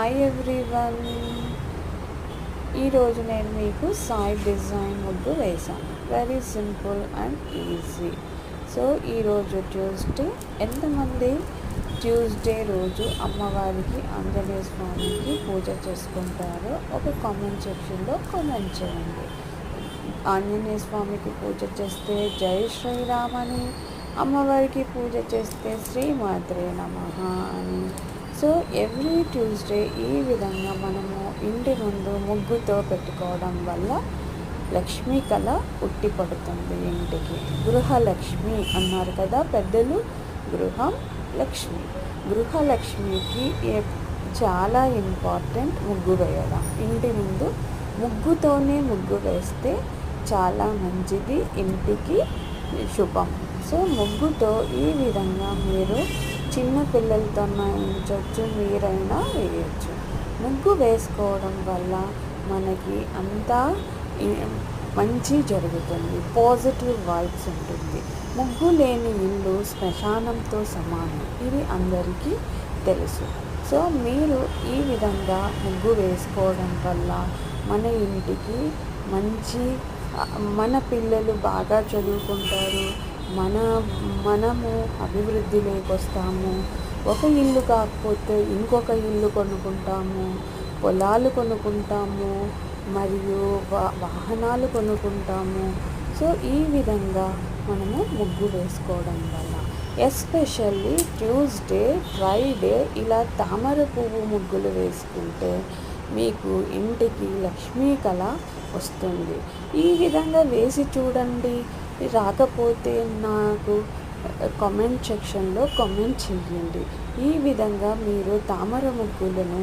Hi everyone, ఈరోజు నేను మీకు సాయి డిజైన్ ముగ్గు వేశాను. Very simple and easy. So ఈరోజు ట్యూస్డే. ఎంతమంది ట్యూస్డే రోజు అమ్మవారికి ఆంజనేయ స్వామికి పూజ చేసుకుంటారో ఒక కామెంట్ సెక్షన్లో కామెంట్ చేయండి. ఆంజనేయ స్వామికి పూజ చేస్తే జై శ్రీరామ్ అని, అమ్మవారికి పూజ చేస్తే శ్రీమాత్రే నమః అని. సో ఎవ్రీ ట్యూస్డే ఈ విధంగా మనము ఇంటి ముందు ముగ్గుతో పెట్టుకోవడం వల్ల లక్ష్మీ కళ ఉట్టి పడుతుంది ఇంటికి. గృహలక్ష్మి అన్నారు కదా పెద్దలు, గృహం లక్ష్మి. గృహలక్ష్మికి చాలా ఇంపార్టెంట్ ముగ్గు వేయడం. ఇంటి ముందు ముగ్గుతోనే ముగ్గు వేస్తే చాలా మంచిది, ఇంటికి శుభం. సో ముగ్గుతో ఈ విధంగా మీరు చిన్న పిల్లలతో ఉంచవచ్చు, మీరైనా వేయచ్చు. ముగ్గు వేసుకోవడం వల్ల మనకి అంతా మంచి జరుగుతుంది, పాజిటివ్ వైబ్స్ ఉంటుంది. ముగ్గు లేని ఇల్లు శ్మశానంతో సమానం, ఇది అందరికీ తెలుసు. సో మీరు ఈ విధంగా ముగ్గు వేసుకోవడం వల్ల మన ఇంటికి మంచి, మన పిల్లలు బాగా చదువుకుంటారు, మనము అభివృద్ధిలోకి వస్తాము. ఒక ఇల్లు కాకపోతే ఇంకొక ఇల్లు కొనుక్కుంటాము, పొలాలు కొనుక్కుంటాము, మరియు వాహనాలు కొనుక్కుంటాము. సో ఈ విధంగా మనము ముగ్గు వేసుకోవడం వల్ల, ఎస్పెషల్లీ ట్యూస్డే, ఫ్రైడే ఇలా తామర పువ్వు ముగ్గులు వేసుకుంటే మీకు ఇంటికి లక్ష్మీ కళ వస్తుంది. ఈ విధంగా వేసి చూడండి. రాకపోతే నాకు కామెంట్ సెక్షన్లో కామెంట్ చేయండి. ఈ విధంగా మీరు తామర ముగ్గులను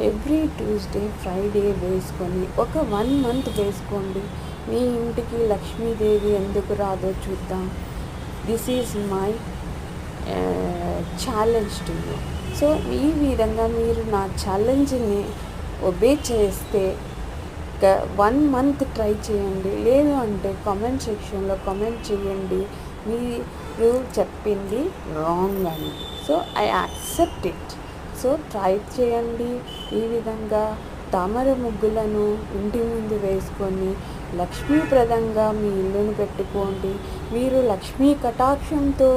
ఎవ్రీ ట్యూస్డే, ఫ్రైడే వేసుకొని ఒక 1 month వేసుకోండి. మీ ఇంటికి లక్ష్మీదేవి ఎందుకు రాదో చూద్దాం. This is my challenge to you. So ఈ విధంగా మీరు నా ఛాలెంజ్ని ఒబే చేస్తే 1 month ట్రై చేయండి. లేదు అంటే కామెంట్ సెక్షన్లో కామెంట్ చేయండి మీరు చెప్పింది రాంగ్ అని. So I accept it. So try చేయండి. ఈ విధంగా తామర ముగ్గులను ఇంటి ముందు వేసుకొని లక్ష్మీప్రదంగా మీ ఇల్లును పెట్టుకోండి. మీరు లక్ష్మీ కటాక్షంతో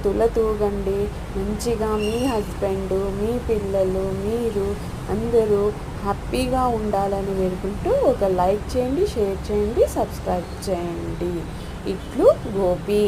తులతూగండి. మంచిగా మీ హస్బెండ్, మీ పిల్లలు, మీరు అందరూ హ్యాపీగా ఉండాలని వేడుకుంటూ ఒక లైక్ చేయండి, షేర్ చేయండి, సబ్స్క్రైబ్ చేయండి. ఇట్లు గోపి.